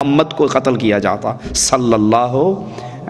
محمد کو قتل کیا جاتا صلی اللہ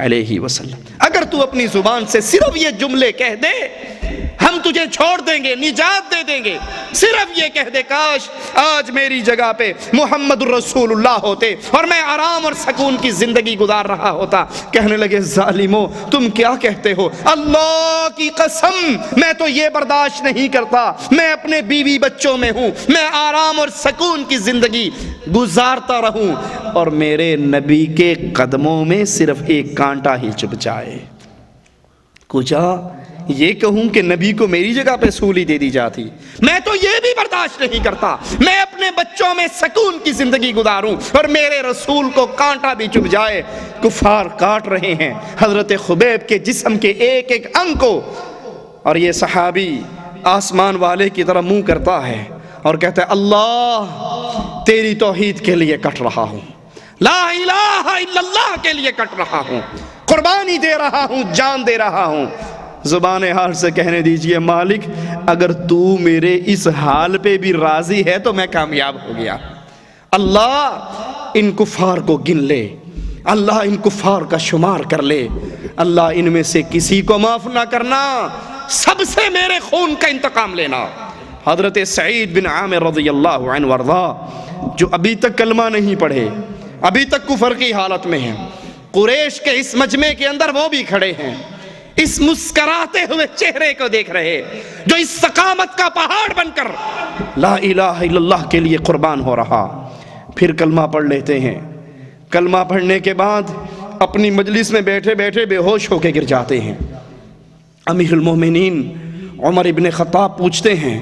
علیہ وسلم۔ اگر تو اپنی زبان سے صرف یہ جملے کہہ دے ہم تجھے چھوڑ دیں گے، نجات دے دیں گے، صرف یہ کہہ دے کاش آج میری جگہ پہ محمد رسول اللہ ہوتے اور میں آرام اور سکون کی زندگی گزار رہا ہوتا۔ کہنے لگے ظالمو تم کیا کہتے ہو، اللہ کی قسم میں تو یہ برداشت نہیں کرتا، میں اپنے بیوی بچوں میں ہوں، میں آرام اور سکون کی زندگی گزارتا رہوں اور میرے نبی کے قدموں میں صرف ایک کانٹا ہی چبھ جائے۔ کچھ یہ کہوں کہ نبی کو میری جگہ پہ سولی دے دی جاتی، میں تو یہ بھی برداشت نہیں کرتا، میں اپنے بچوں میں سکون کی زندگی گزاروں اور میرے رسول کو کانٹا بھی چبھ جائے۔ کفار کاٹ رہے ہیں حضرت خبیب کے جسم کے ایک ایک انگ کو، اور یہ صحابی آسمان والے کی طرح منہ کرتا ہے اور کہتا ہے اللہ تیری توحید کے لیے کٹ رہا ہوں، لا الہ الا اللہ کے لیے کٹ رہا ہوں، قربانی دے رہا ہوں، جان دے رہا ہوں۔ زبان حال سے کہنے دیجئے مالک اگر تو میرے اس حال پہ بھی راضی ہے تو میں کامیاب ہو گیا۔ اللہ ان کفار کو گن لے، اللہ ان کفار کا شمار کر لے، اللہ ان میں سے کسی کو معاف نہ کرنا، سب سے میرے خون کا انتقام لینا۔ حضرت سعید بن عامر رضی اللہ عنہ وارضا جو ابھی تک کلمہ نہیں پڑھے، ابھی تک کفر کی حالت میں ہیں، قریش کے اس مجمع کے اندر وہ بھی کھڑے ہیں، اس مسکراتے ہوئے چہرے کو دیکھ رہے جو اس استقامت کا پہاڑ بن کر لا الہ الا اللہ کے لیے قربان ہو رہا۔ پھر کلمہ پڑھ لیتے ہیں، کلمہ پڑھنے کے بعد اپنی مجلس میں بیٹھے بیٹھے بے ہوش ہو کے گر جاتے ہیں۔ امیر المومنین عمر ابن خطاب پوچھتے ہیں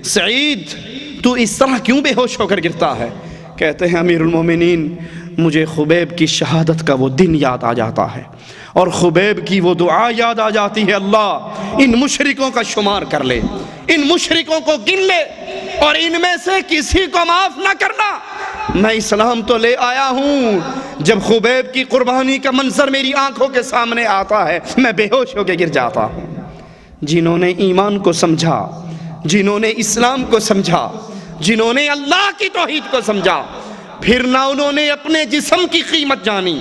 سعید تو اس طرح کیوں بے ہوش ہو کر گرتا ہے؟ کہتے ہیں امیر المومنین مجھے خبیب کی شہادت کا وہ دن یاد آ جاتا ہے اور خبیب کی وہ دعا یاد آ جاتی ہے، اللہ ان مشرکوں کا شمار کر لے، ان مشرکوں کو گن لے اور ان میں سے کسی کو معاف نہ کرنا۔ میں اسلام تو لے آیا ہوں، جب خبیب کی قربانی کا منظر میری آنکھوں کے سامنے آتا ہے میں بے ہوش ہو کے گر جاتا ہوں۔ جنہوں نے ایمان کو سمجھا، جنہوں نے اسلام کو سمجھا، جنہوں نے اللہ کی توحید کو سمجھا، پھر نہ انہوں نے اپنے جسم کی قیمت جانی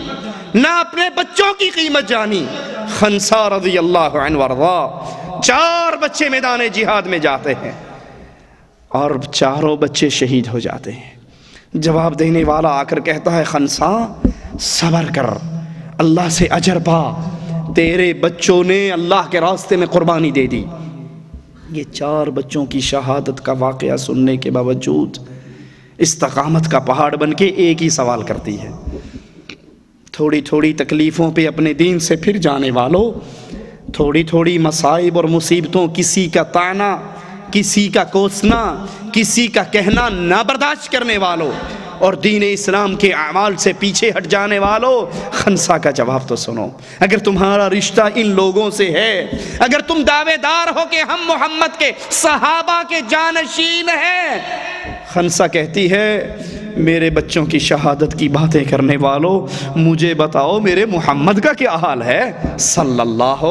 نہ اپنے بچوں کی قیمت جانی۔ خنسا رضی اللہ عنہ وارضا 4 بچے میدان جہاد میں جاتے ہیں اور چاروں بچے شہید ہو جاتے ہیں۔ جواب دینے والا آ کر کہتا ہے خنسا صبر کر، اللہ سے اجر پا، تیرے بچوں نے اللہ کے راستے میں قربانی دے دی۔ یہ 4 بچوں کی شہادت کا واقعہ سننے کے باوجود استقامت کا پہاڑ بن کے ایک ہی سوال کرتی ہے، تھوڑی تھوڑی تکلیفوں پہ اپنے دین سے پھر جانے والوں، تھوڑی تھوڑی مصائب اور مصیبتوں، کسی کا طعنہ، کسی کا کوسنا، کسی کا کہنا نہ برداشت کرنے والوں اور دین اسلام کے اعمال سے پیچھے ہٹ جانے والوں، خنسا کا جواب تو سنو۔ اگر تمہارا رشتہ ان لوگوں سے ہے، اگر تم دعوے دار ہو کہ ہم محمد کے صحابہ کے جانشین ہیں، خنسا کہتی ہے میرے بچوں کی شہادت کی باتیں کرنے والوں مجھے بتاؤ میرے محمد کا کیا حال ہے صلی اللہ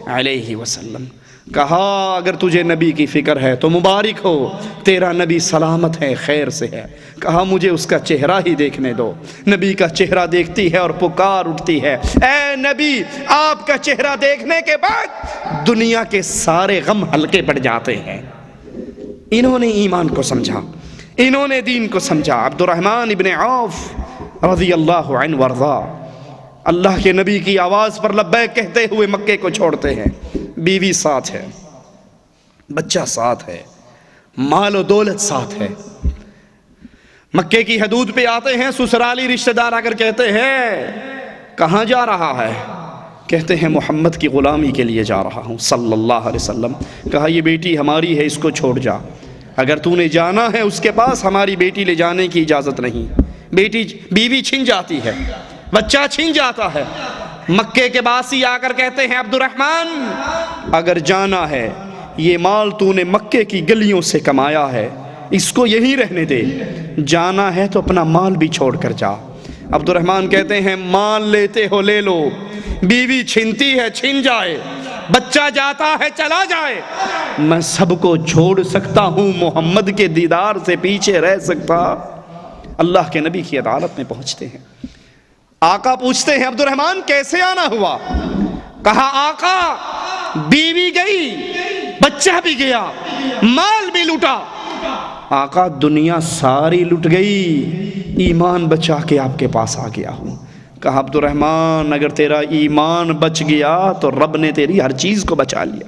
علیہ وسلم۔ کہا اگر تجھے نبی کی فکر ہے تو مبارک ہو، تیرا نبی سلامت ہے، خیر سے ہے۔ کہا مجھے اس کا چہرہ ہی دیکھنے دو۔ نبی کا چہرہ دیکھتی ہے اور پکار اٹھتی ہے اے نبی آپ کا چہرہ دیکھنے کے بعد دنیا کے سارے غم ہلکے پڑ جاتے ہیں۔ انہوں نے ایمان کو سمجھا، انہوں نے دین کو سمجھا۔ عبد الرحمن ابن عوف رضی اللہ عنہ وارضا اللہ کے نبی کی آواز پر لبیک کہتے ہوئے مکے کو چھوڑتے ہیں۔ بیوی ساتھ ہے، بچہ ساتھ ہے، مال و دولت ساتھ ہے۔ مکے کی حدود پہ آتے ہیں، سسرالی رشتہ دار آ کر کہتے ہیں کہاں جا رہا ہے؟ کہتے ہیں محمد کی غلامی کے لیے جا رہا ہوں صلی اللہ علیہ وسلم۔ کہا یہ بیٹی ہماری ہے، اس کو چھوڑ جا، اگر تو نے جانا ہے اس کے پاس ہماری بیٹی لے جانے کی اجازت نہیں۔ بیوی چھن جاتی ہے، بچہ چھن جاتا ہے۔ مکے کے باسی آ کر کہتے ہیں عبد الرحمن اگر جانا ہے، یہ مال تو نے مکے کی گلیوں سے کمایا ہے، اس کو یہیں رہنے دے، جانا ہے تو اپنا مال بھی چھوڑ کر جا۔ عبد الرحمن کہتے ہیں مال لیتے ہو لے لو، بیوی چھنتی ہے چھن جائے، بچہ جاتا ہے چلا جائے، میں سب کو چھوڑ سکتا ہوں، محمد کے دیدار سے پیچھے رہ سکتا اللہ کے نبی کی عدالت میں پہنچتے ہیں. آقا پوچھتے ہیں عبد الرحمن کیسے آنا ہوا؟ کہا آقا بیوی گئی، بچہ بھی گیا، مال بھی لوٹا. آقا دنیا ساری لٹ گئی، ایمان بچا کے آپ کے پاس آ گیا ہوں. کہا عبد الرحمن اگر تیرا ایمان بچ گیا تو رب نے تیری ہر چیز کو بچا لیا.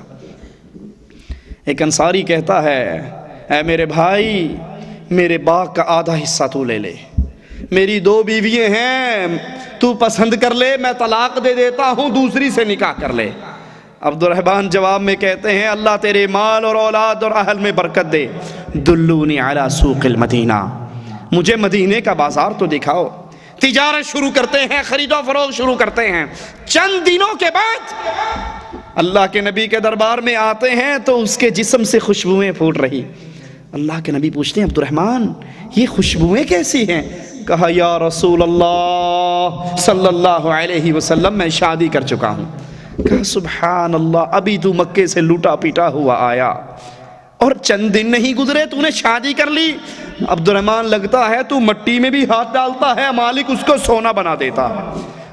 ایک انصاری کہتا ہے اے میرے بھائی میرے باغ کا آدھا حصہ تو لے لے، میری 2 بیویاں ہیں، تو پسند کر لے، میں طلاق دے دیتا ہوں، دوسری سے نکاح کر لے. عبد الرحمن جواب میں کہتے ہیں اللہ تیرے مال اور اولاد اور اہل میں برکت دے، دلونی علی سوق المدینہ، مجھے مدینے کا بازار تو دکھاؤ. تجارت شروع کرتے ہیں، خرید و فروخت شروع کرتے ہیں. چند دنوں کے بعد اللہ کے نبی کے دربار میں آتے ہیں تو اس کے جسم سے خوشبوئیں پھوٹ رہی. اللہ کے نبی پوچھتے ہیں عبد الرحمن یہ خوشبوئیں کیسی ہیں؟ کہا یا رسول اللہ صلی اللہ علیہ وسلم میں شادی کر چکا ہوں. کہا سبحان اللہ، ابھی تو مکے سے لوٹا پیٹا ہوا آیا اور چند دن نہیں گزرے تو نے شادی کر لی. عبد الرحمن لگتا ہے تو مٹی میں بھی ہاتھ ڈالتا ہے، مالک اس کو سونا بنا دیتا.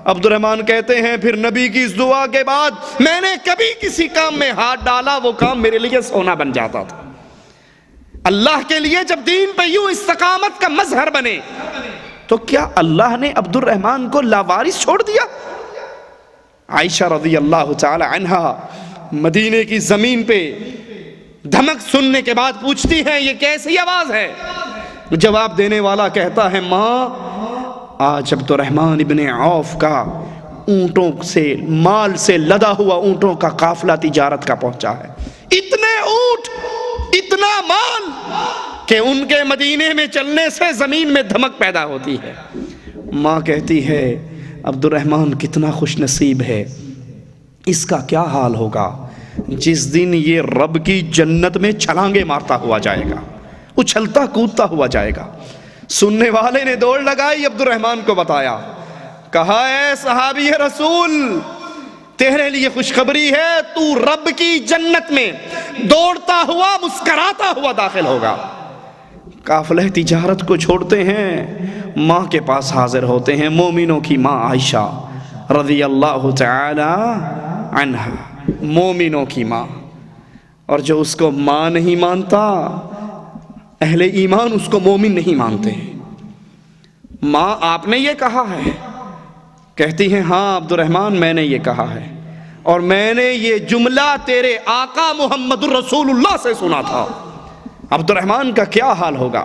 عبد الرحمن کہتے ہیں پھر نبی کی اس دعا کے بعد میں نے کبھی کسی کام میں ہاتھ ڈالا وہ کام میرے لیے سونا بن جاتا تھا. اللہ کے لیے جب دین پہ یوں استقامت کا مظہر بنے تو کیا اللہ نے عبد الرحمن کو لاوارث چھوڑ دیا؟ عائشہ رضی اللہ تعالی عنہا مدینے کی زمین پہ دھمک سننے کے بعد پوچھتی ہیں یہ کیسی آواز ہے؟ جواب دینے والا کہتا ہے ماں آج عبد الرحمن ابن عوف کا اونٹوں سے مال سے لدا ہوا اونٹوں کا قافلہ تجارت کا پہنچا ہے. اتنے اونٹ، اتنا مال کہ ان کے مدینے میں چلنے سے زمین میں دھمک پیدا ہوتی ہے. ماں کہتی ہے عبد الرحمن کتنا خوش نصیب ہے، اس کا کیا حال ہوگا جس دن یہ رب کی جنت میں چھلانگے مارتا ہوا جائے گا، اچھلتا کودتا ہوا جائے گا. سننے والے نے دوڑ لگائی، عبد الرحمن کو بتایا. کہا اے صحابی رسول تیرے لیے خوشخبری ہے، تو رب کی جنت میں دوڑتا ہوا مسکراتا ہوا داخل ہوگا. قافلہ تجارت کو چھوڑتے ہیں، ماں کے پاس حاضر ہوتے ہیں، مومنوں کی ماں عائشہ رضی اللہ تعالی عنہا، مومنوں کی ماں. اور جو اس کو ماں نہیں مانتا اہل ایمان اس کو مومن نہیں مانتے. ماں آپ نے یہ کہا ہے؟ کہتی ہیں ہاں عبد الرحمن میں نے یہ کہا ہے، اور میں نے یہ جملہ تیرے آقا محمد الرسول اللہ سے سنا تھا. عبد الرحمن کا کیا حال ہوگا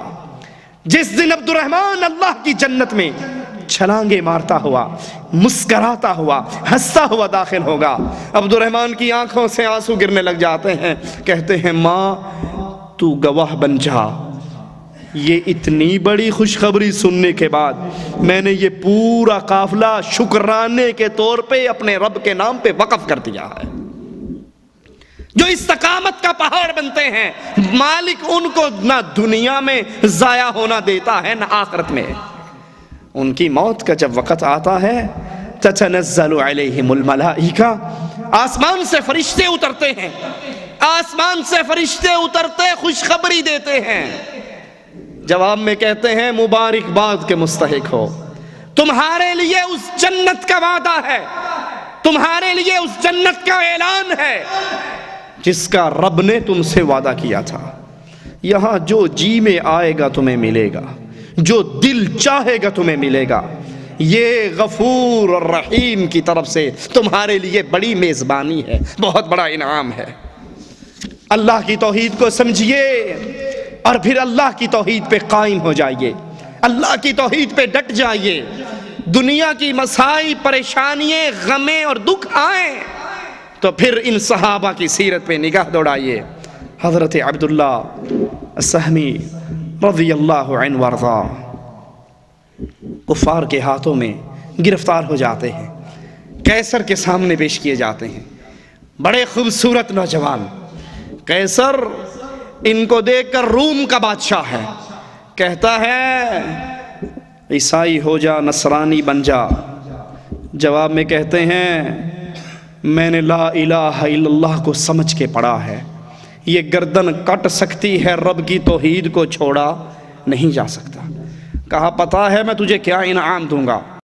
جس دن عبد الرحمن اللہ کی جنت میں چھلانگے مارتا ہوا، مسکراتا ہوا، ہنستا ہوا داخل ہوگا. عبد الرحمن کی آنکھوں سے آنسو گرنے لگ جاتے ہیں. کہتے ہیں ماں تو گواہ بن جا، یہ اتنی بڑی خوشخبری سننے کے بعد میں نے یہ پورا قافلہ شکرانے کے طور پہ اپنے رب کے نام پہ وقف کر دیا ہے. جو استقامت کا پہاڑ بنتے ہیں مالک ان کو نہ دنیا میں ضائع ہونا دیتا ہے نہ آخرت میں. ان کی موت کا جب وقت آتا ہے تتنزل علیہم الملائکہ، آسمان سے فرشتے اترتے ہیں، آسمان سے فرشتے اترتے خوشخبری دیتے ہیں. جواب میں کہتے ہیں مبارکباد کے مستحق ہو، تمہارے لیے اس جنت کا وعدہ ہے، تمہارے لیے اس جنت کا اعلان ہے جس کا رب نے تم سے وعدہ کیا تھا. یہاں جو جی میں آئے گا تمہیں ملے گا، جو دل چاہے گا تمہیں ملے گا. یہ غفور اور رحیم کی طرف سے تمہارے لیے بڑی میزبانی ہے، بہت بڑا انعام ہے. اللہ کی توحید کو سمجھیے اور پھر اللہ کی توحید پہ قائم ہو جائیے، اللہ کی توحید پہ ڈٹ جائیے. دنیا کی مسائل، پریشانیاں، غمیں اور دکھ آئیں تو پھر ان صحابہ کی سیرت پہ نگاہ دوڑائیے. حضرت عبداللہ السہمی رضی اللہ عنہ وارضا کفار کے ہاتھوں میں گرفتار ہو جاتے ہیں، قیصر کے سامنے پیش کیے جاتے ہیں. بڑے خوبصورت نوجوان، قیصر ان کو دیکھ کر روم کا بادشاہ ہے، کہتا ہے عیسائی ہو جا، نصرانی بن جا. جواب میں کہتے ہیں میں نے لا الہ الا اللہ کو سمجھ کے پڑھا ہے، یہ گردن کٹ سکتی ہے، رب کی توحید کو چھوڑا نہیں جا سکتا. کہا پتہ ہے میں تجھے کیا انعام دوں گا؟